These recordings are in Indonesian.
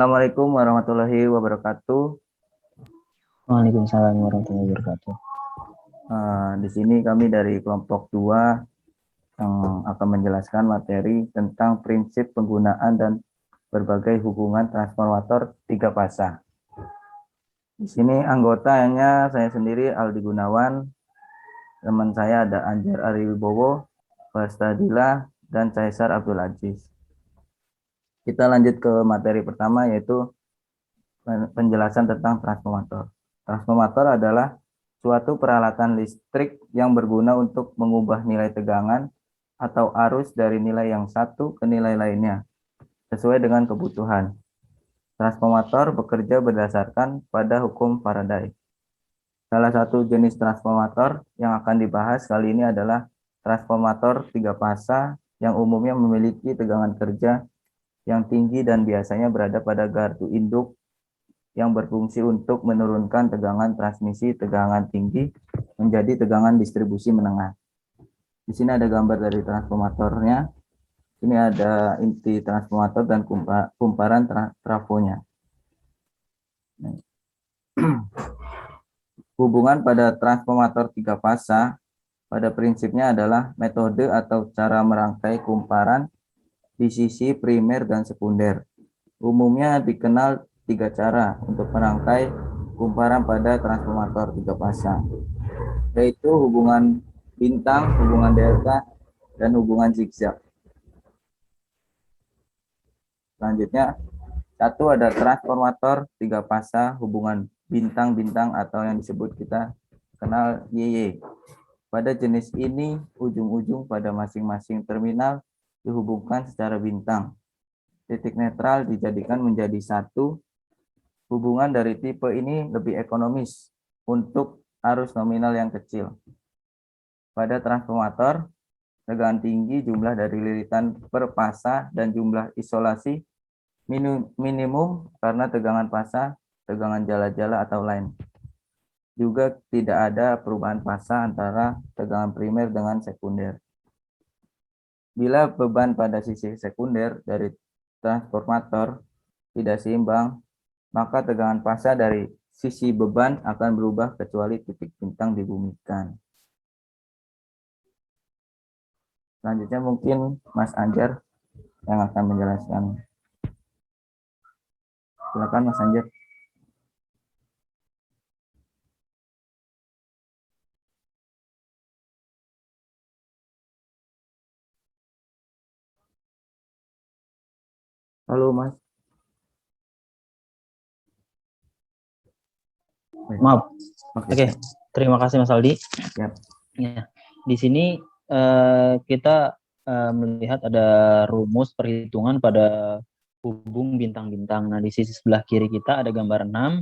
Assalamualaikum warahmatullahi wabarakatuh. Waalaikumsalam warahmatullahi wabarakatuh. Di sini kami dari kelompok 2 yang akan menjelaskan materi tentang prinsip penggunaan dan berbagai hubungan transformator 3 fasa. Di sini anggotanya saya sendiri Aldi Gunawan, teman saya ada Anjar Ariwibowo, Fastadila, dan Caesar Abdul Aziz. Kita lanjut ke materi pertama, yaitu penjelasan tentang transformator. Transformator adalah suatu peralatan listrik yang berguna untuk mengubah nilai tegangan atau arus dari nilai yang satu ke nilai lainnya, sesuai dengan kebutuhan. Transformator bekerja berdasarkan pada hukum Faraday. Salah satu jenis transformator yang akan dibahas kali ini adalah transformator 3 fasa yang umumnya memiliki tegangan kerja yang tinggi dan biasanya berada pada gardu induk yang berfungsi untuk menurunkan tegangan transmisi tegangan tinggi menjadi tegangan distribusi menengah. Di sini ada gambar dari transformatornya. Ini ada inti transformator dan kumparan trafonya. Hubungan pada transformator 3 fasa pada prinsipnya adalah metode atau cara merangkai kumparan di sisi primer dan sekunder. Umumnya dikenal 3 cara untuk merangkai kumparan pada transformator 3 fasa, yaitu hubungan bintang, hubungan delta, dan hubungan zigzag. Selanjutnya, satu ada transformator 3 fasa hubungan bintang-bintang atau yang disebut kita kenal YY. Pada jenis ini, ujung-ujung pada masing-masing terminal dihubungkan secara bintang. Titik netral dijadikan menjadi satu. Hubungan dari tipe ini lebih ekonomis untuk arus nominal yang kecil. Pada transformator, tegangan tinggi, jumlah dari lilitan per fasa, dan jumlah isolasi minimum karena tegangan fasa, tegangan jala-jala atau lain. Juga tidak ada perubahan fasa antara tegangan primer dengan sekunder. Bila beban pada sisi sekunder dari transformator tidak seimbang, maka tegangan fasa dari sisi beban akan berubah kecuali titik bintang dibumikan. Selanjutnya mungkin Mas Anjar yang akan menjelaskan. Silakan Mas Anjar. Halo Mas. Maaf. Oke. Terima kasih Mas Aldi. Yap. Ya. Di sini kita melihat ada rumus perhitungan pada hubung bintang-bintang. Nah, di sisi sebelah kiri kita ada gambar 6,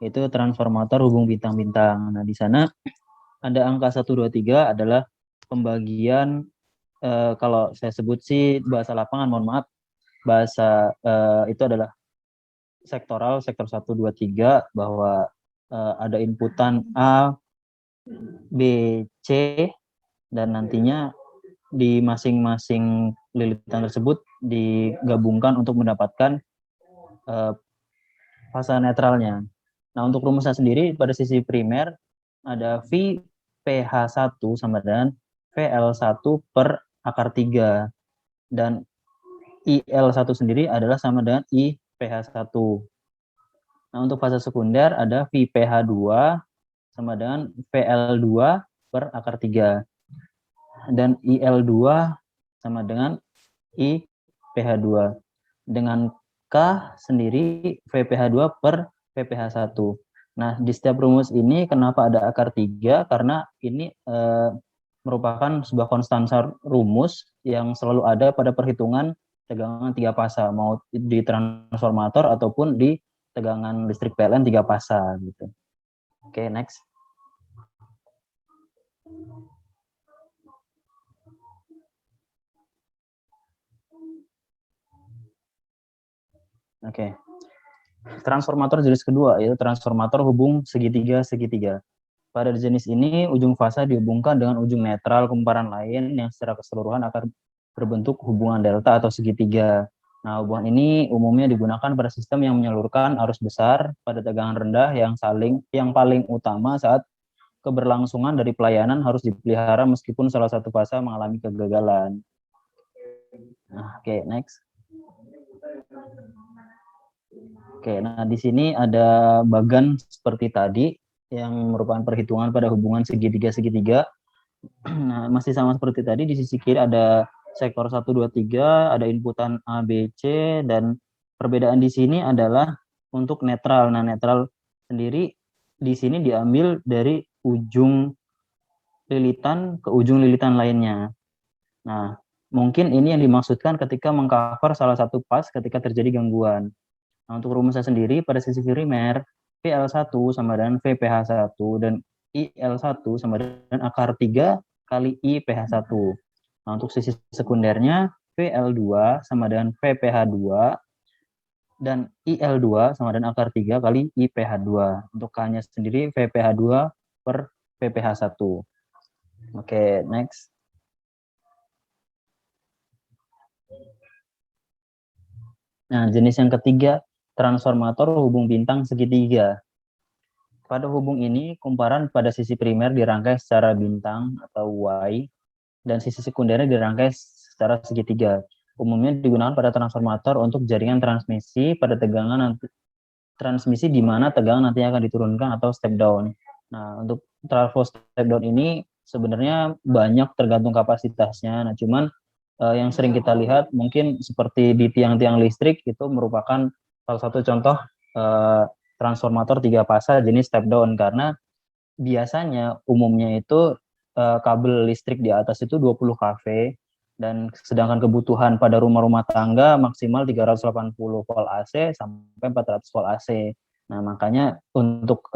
yaitu transformator hubung bintang-bintang. Nah, di sana ada angka 1, 2, 3 adalah pembagian, kalau saya sebut sih bahasa lapangan, mohon maaf, bahasa itu adalah sektoral, sektor 1, 2, 3, bahwa ada inputan A, B, C, dan nantinya di masing-masing lilitan tersebut digabungkan untuk mendapatkan fasa netralnya. Nah, untuk rumusnya sendiri pada sisi primer ada V PH1 sama dengan VL1 per akar 3, dan IL1 sendiri adalah sama dengan I PH1. Nah, untuk fase sekunder ada VPH2 sama dengan VL2 per akar 3. Dan IL2 sama dengan IPH2. Dengan K sendiri VPH2 per VPH1. Nah, di setiap rumus ini kenapa ada akar 3? Karena ini merupakan sebuah konstansa rumus yang selalu ada pada perhitungan tegangan 3 fasa, mau di transformator ataupun di tegangan listrik PLN 3 fasa gitu. Oke, next. Oke. Transformator jenis kedua yaitu transformator hubung segitiga-segitiga. Pada jenis ini ujung fasa dihubungkan dengan ujung netral kumparan lain yang secara keseluruhan akan berbentuk hubungan delta atau segitiga. Nah, hubungan ini umumnya digunakan pada sistem yang menyalurkan arus besar pada tegangan rendah yang paling utama saat keberlangsungan dari pelayanan harus dipelihara meskipun salah satu fase mengalami kegagalan. Nah, oke, next. Oke, nah di sini ada bagan seperti tadi yang merupakan perhitungan pada hubungan segitiga-segitiga. Nah, masih sama seperti tadi, di sisi kiri ada sektor 1, 2, 3, ada inputan A, B, C, dan perbedaan di sini adalah untuk netral. Nah, netral sendiri di sini diambil dari ujung lilitan ke ujung lilitan lainnya. Nah, mungkin ini yang dimaksudkan ketika mengcover salah satu pas ketika terjadi gangguan. Nah, untuk rumusnya sendiri pada sisi primer, PL1 sama dengan VPH1 dan IL1 sama dengan akar 3 kali IPH1. Nah, untuk sisi sekundernya, PL2 sama dengan VPH2 dan IL2 sama dengan akar 3 kali IPH2. Untuk K-nya sendiri VPH2 per VPH1. Oke, next. Nah, jenis yang ketiga, transformator hubung bintang segitiga. Pada hubung ini, kumparan pada sisi primer dirangkai secara bintang atau Y, dan sisi sekundernya dirangkai secara segitiga. Umumnya digunakan pada transformator untuk jaringan transmisi pada tegangan transmisi di mana tegangan nanti akan diturunkan atau step down. Nah, untuk trafo step down ini sebenarnya banyak tergantung kapasitasnya. Nah, cuman yang sering kita lihat mungkin seperti di tiang-tiang listrik itu merupakan salah satu contoh transformator 3 fase jenis step down, karena biasanya umumnya itu kabel listrik di atas itu 20 kV, dan sedangkan kebutuhan pada rumah-rumah tangga maksimal 380 volt AC sampai 400 volt AC. Nah, makanya untuk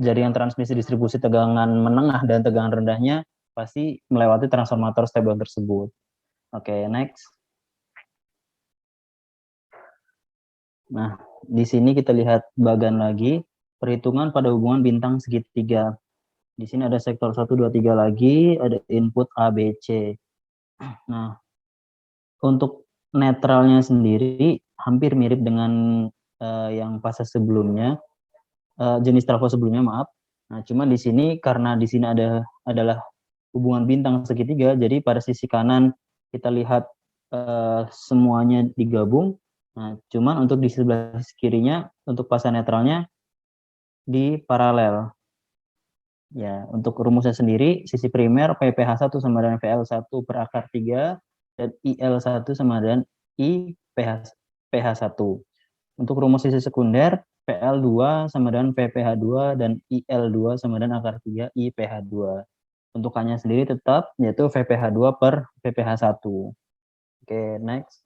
jaringan transmisi distribusi tegangan menengah dan tegangan rendahnya pasti melewati transformator step down tersebut. Oke, next. Nah, di sini kita lihat bagan lagi, perhitungan pada hubungan bintang segitiga. Di sini ada sektor 1, 2, 3 lagi, ada input A, B, C. Nah, untuk netralnya sendiri hampir mirip dengan yang fase sebelumnya, jenis trafo sebelumnya, maaf. Nah, cuma di sini karena di sini adalah hubungan bintang segitiga, jadi pada sisi kanan kita lihat semuanya digabung. Nah, cuman untuk di sebelah kirinya, untuk fase netralnya di paralel. Ya, untuk rumusnya sendiri, sisi primer PPH1 sama dengan VL1 per akar 3, dan IL1 sama dengan IPH1. Untuk rumus sisi sekunder, PL2 sama dengan PPH2, dan IL2 sama dengan akar 3 IPH2. Untuk K-nya sendiri tetap, yaitu VPH2 per VPH1. Oke, next.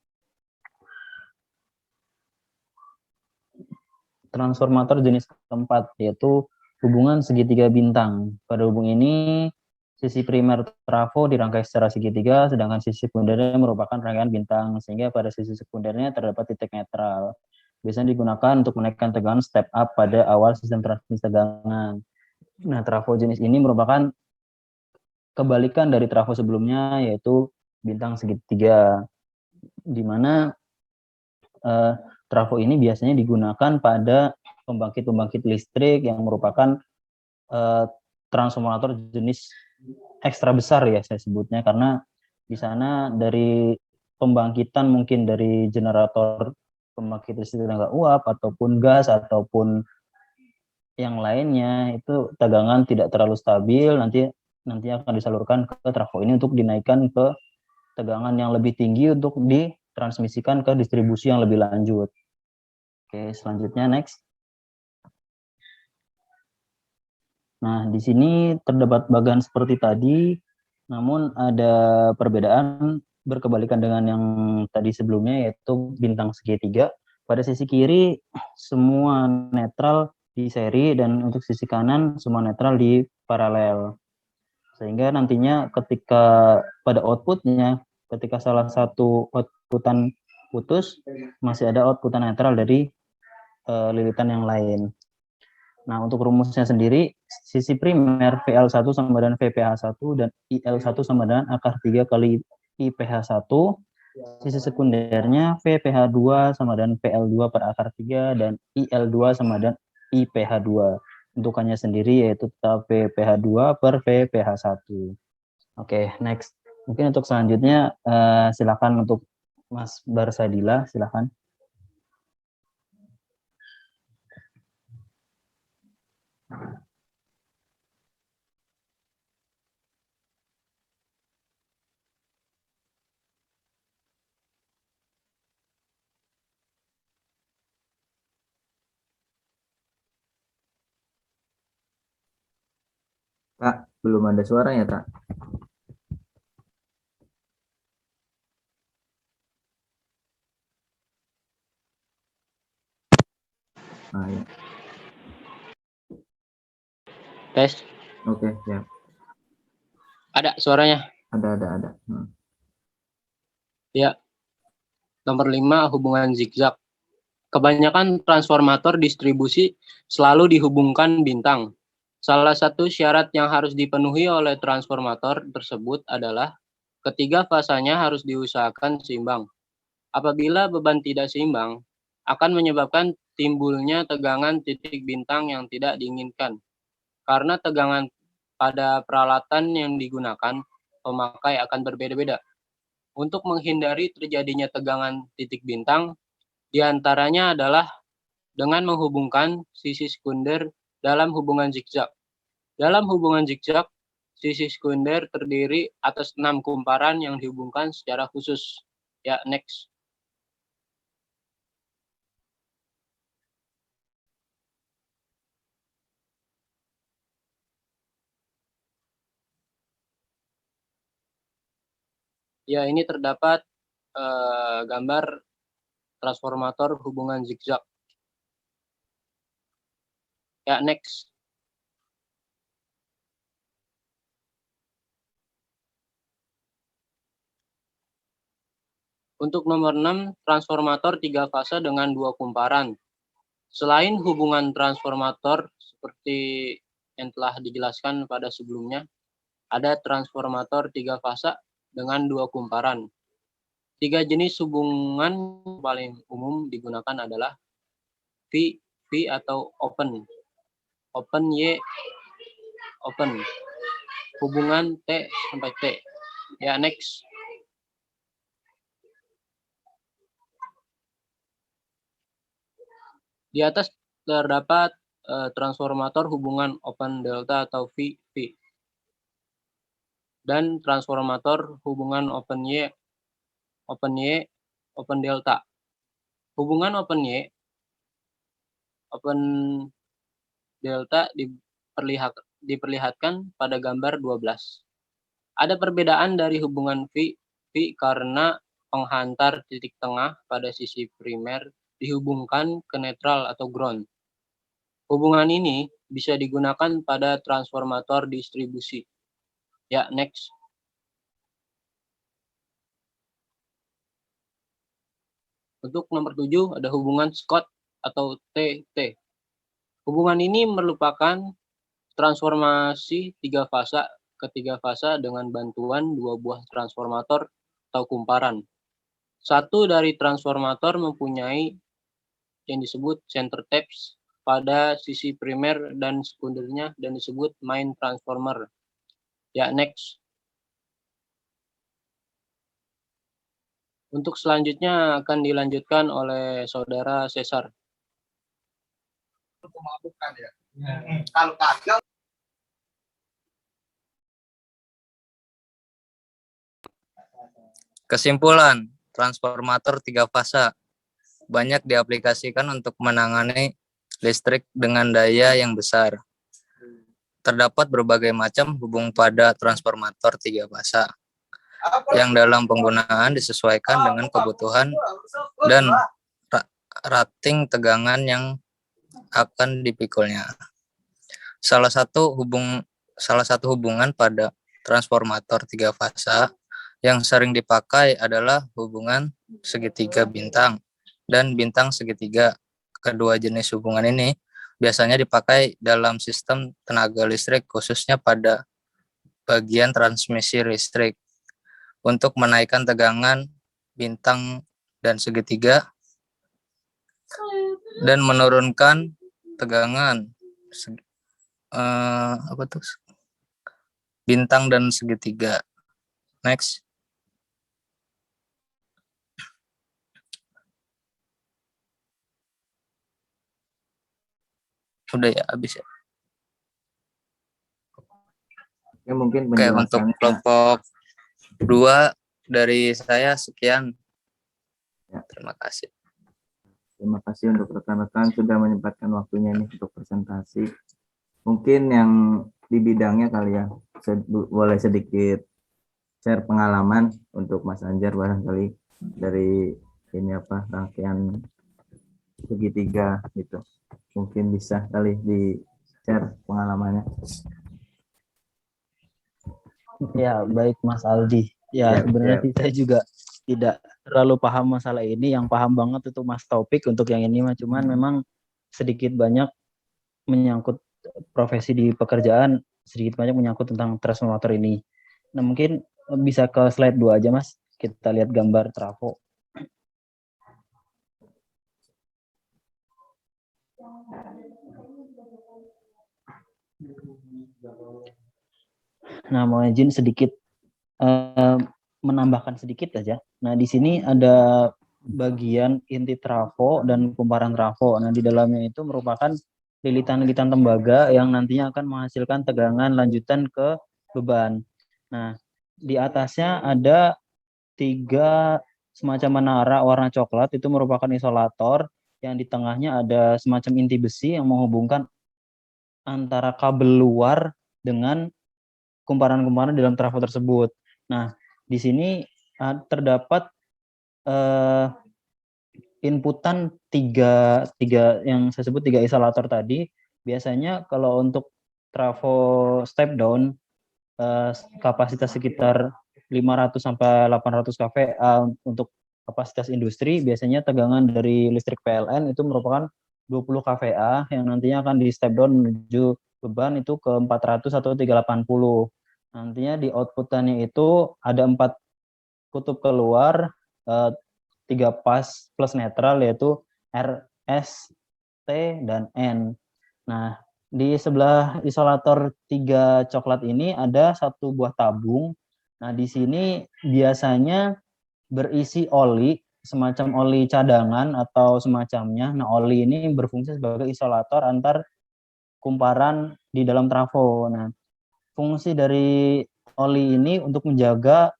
Transformator jenis keempat, yaitu hubungan segitiga bintang. Pada hubung ini, sisi primer trafo dirangkai secara segitiga, sedangkan sisi sekundernya merupakan rangkaian bintang, sehingga pada sisi sekundernya terdapat titik netral. Biasanya digunakan untuk menaikkan tegangan step up pada awal sistem transmisi tegangan. Nah, trafo jenis ini merupakan kebalikan dari trafo sebelumnya, yaitu bintang segitiga, di mana trafo ini biasanya digunakan pada pembangkit-pembangkit listrik yang merupakan transformator jenis ekstra besar ya saya sebutnya, karena di sana dari pembangkitan mungkin dari generator pembangkit listrik tenaga uap ataupun gas ataupun yang lainnya itu tegangan tidak terlalu stabil, nanti akan disalurkan ke trafo ini untuk dinaikkan ke tegangan yang lebih tinggi untuk ditransmisikan ke distribusi yang lebih lanjut. Oke, selanjutnya next. Nah, di sini terdapat bagan seperti tadi, namun ada perbedaan berkebalikan dengan yang tadi sebelumnya, yaitu bintang segitiga. Pada sisi kiri, semua netral di seri, dan untuk sisi kanan, semua netral di paralel. Sehingga nantinya ketika pada outputnya, ketika salah satu outputan putus, masih ada outputan netral dari lilitan yang lain. Nah, untuk rumusnya sendiri, sisi primer VL1 sama dengan VPH1 dan IL1 sama dengan akar 3 kali IPH1. Sisi sekundernya VPH2 sama dengan PL2 per akar 3 dan IL2 sama dengan IPH2. Untukannya sendiri yaitu tetap VPH2 per VPH1. Oke, next. Mungkin untuk selanjutnya silakan untuk Mas Barsadila, silakan. Tak, belum ada suaranya, Tak. Ah, ya. Tes, Oke, ya. ada suaranya. Ada. Ya, nomor 5 hubungan zigzag. Kebanyakan transformator distribusi selalu dihubungkan bintang. Salah satu syarat yang harus dipenuhi oleh transformator tersebut adalah ketiga fasanya harus diusahakan seimbang. Apabila beban tidak seimbang, akan menyebabkan timbulnya tegangan titik bintang yang tidak diinginkan. Karena tegangan pada peralatan yang digunakan, pemakai akan berbeda-beda. Untuk menghindari terjadinya tegangan titik bintang, diantaranya adalah dengan menghubungkan sisi sekunder dalam hubungan zigzag. Dalam hubungan zigzag, sisi sekunder terdiri atas 6 kumparan yang dihubungkan secara khusus. Ya, next. Ya, ini terdapat gambar transformator hubungan zigzag. Ya, next. Untuk nomor 6, transformator 3 fase dengan 2 kumparan. Selain hubungan transformator seperti yang telah dijelaskan pada sebelumnya, ada transformator 3 fase dengan 2 kumparan. 3 jenis hubungan paling umum digunakan adalah V atau open, open Y, open, hubungan T sampai T. Ya, next. Di atas terdapat transformator hubungan open delta atau V, dan transformator hubungan open Y, open delta. Hubungan open Y, open delta diperlihatkan pada gambar 12. Ada perbedaan dari hubungan V karena penghantar titik tengah pada sisi primer dihubungkan ke netral atau ground. Hubungan ini bisa digunakan pada transformator distribusi. Ya, next. Untuk nomor 7 ada hubungan Scott atau TT. Hubungan ini merupakan transformasi 3 fasa ke 3 fasa dengan bantuan 2 buah transformator atau kumparan. Satu dari transformator mempunyai yang disebut center taps pada sisi primer dan sekundernya dan disebut main transformer. Ya, next. Untuk selanjutnya akan dilanjutkan oleh Saudara Cesar. Kalau kagak Kesimpulan, transformator 3 fasa banyak diaplikasikan untuk menangani listrik dengan daya yang besar. Terdapat berbagai macam hubung pada transformator 3 fasa yang dalam penggunaan disesuaikan dengan kebutuhan dan rating tegangan yang akan dipikulnya. Salah satu hubungan pada transformator 3 fasa yang sering dipakai adalah hubungan segitiga bintang dan bintang segitiga. Kedua jenis hubungan ini biasanya dipakai dalam sistem tenaga listrik, khususnya pada bagian transmisi listrik untuk menaikkan tegangan bintang, dan segitiga, dan menurunkan tegangan bintang dan segitiga. Next. Udah ya, habis ya. Ya, mungkin Oke, untuk penjelasannya. kelompok 2 dari saya sekian. Ya. Terima kasih. Terima kasih untuk rekan-rekan sudah menyempatkan waktunya ini untuk presentasi. Mungkin yang di bidangnya kali ya, boleh sedikit share pengalaman untuk Mas Anjar barangkali dari ini apa rangkaian segitiga gitu. Mungkin bisa kali di share pengalamannya. Ya, baik Mas Aldi. Ya, Ya, sebenarnya ya. sih saya juga tidak terlalu paham masalah ini. Yang paham banget itu Mas Taufik untuk yang ini mah. Cuman memang sedikit banyak menyangkut profesi di pekerjaan, sedikit banyak menyangkut tentang transformator ini. Nah, mungkin bisa ke slide 2 aja Mas. Kita lihat gambar trafo. Nah, mau izin sedikit menambahkan sedikit aja. Nah, di sini ada bagian inti trafo dan kumparan trafo. Nah, di dalamnya itu merupakan lilitan-lilitan tembaga yang nantinya akan menghasilkan tegangan lanjutan ke beban. Nah, di atasnya ada 3 semacam menara warna coklat, itu merupakan isolator, yang di tengahnya ada semacam inti besi yang menghubungkan antara kabel luar dengan kumparan-kumparan dalam trafo tersebut. Nah, di sini terdapat inputan tiga yang saya sebut 3 isolator tadi. Biasanya kalau untuk trafo step down kapasitas sekitar 500 sampai 800 kVA untuk kapasitas industri, biasanya tegangan dari listrik PLN itu merupakan 20 kVA yang nantinya akan di step down menuju beban itu ke 400 atau 380. Nantinya di outputannya itu ada 4 kutub keluar, 3 pas plus netral yaitu R, S, T, dan N. Nah, di sebelah isolator 3 coklat ini ada 1 buah tabung. Nah, di sini biasanya berisi oli, semacam oli cadangan atau semacamnya. Nah, oli ini berfungsi sebagai isolator antar kumparan di dalam trafo. Nah, fungsi dari oli ini untuk menjaga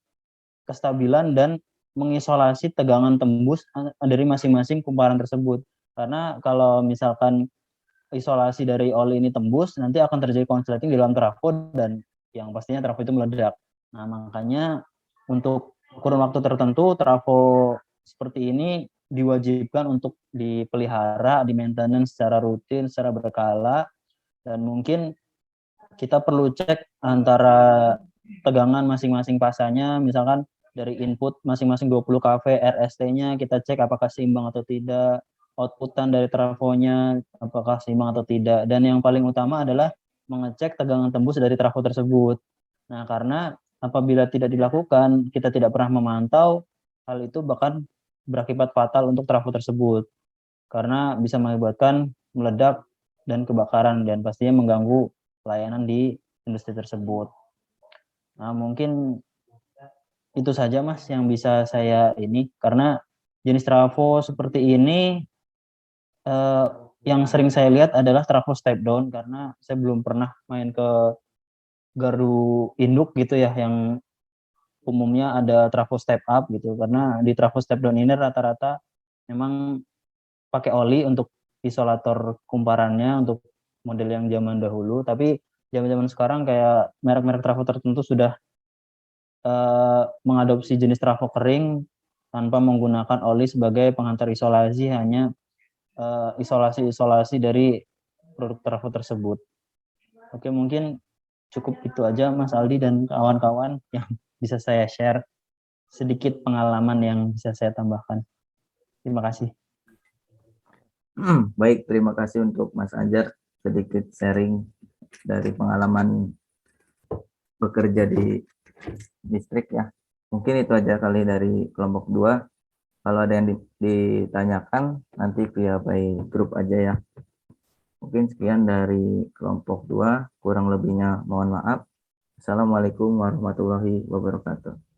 kestabilan dan mengisolasi tegangan tembus dari masing-masing kumparan tersebut. Karena kalau misalkan isolasi dari oli ini tembus, nanti akan terjadi konsleting di dalam trafo dan yang pastinya trafo itu meledak. Nah, makanya untuk kurun waktu tertentu trafo seperti ini diwajibkan untuk dipelihara, di maintenance secara rutin, secara berkala, dan mungkin kita perlu cek antara tegangan masing-masing pasanya, misalkan dari input masing-masing 20 kV RST-nya kita cek apakah seimbang atau tidak, outputan dari trafonya apakah seimbang atau tidak, dan yang paling utama adalah mengecek tegangan tembus dari trafo tersebut. Nah, karena apabila tidak dilakukan, kita tidak pernah memantau, hal itu bahkan berakibat fatal untuk trafo tersebut, karena bisa mengakibatkan meledak dan kebakaran, dan pastinya mengganggu pelayanan di industri tersebut. Nah, mungkin itu saja Mas yang bisa saya ini, karena jenis trafo seperti ini yang sering saya lihat adalah trafo step down, karena saya belum pernah main ke gardu induk gitu ya, yang umumnya ada trafo step up gitu, karena di trafo step down ini rata-rata memang pakai oli untuk isolator kumparannya untuk model yang zaman dahulu, tapi zaman-zaman sekarang kayak merek-merek trafo tertentu sudah mengadopsi jenis trafo kering tanpa menggunakan oli sebagai penghantar isolasi, hanya isolasi-isolasi dari produk trafo tersebut. Oke, mungkin cukup itu aja Mas Aldi dan kawan-kawan yang bisa saya share, sedikit pengalaman yang bisa saya tambahkan. Terima kasih. Baik, terima kasih untuk Mas Anjar sedikit sharing dari pengalaman bekerja di listrik ya. Mungkin itu aja kali dari kelompok 2. Kalau ada yang ditanyakan nanti via by grup aja ya. Mungkin sekian dari kelompok 2, kurang lebihnya mohon maaf. Assalamualaikum warahmatullahi wabarakatuh.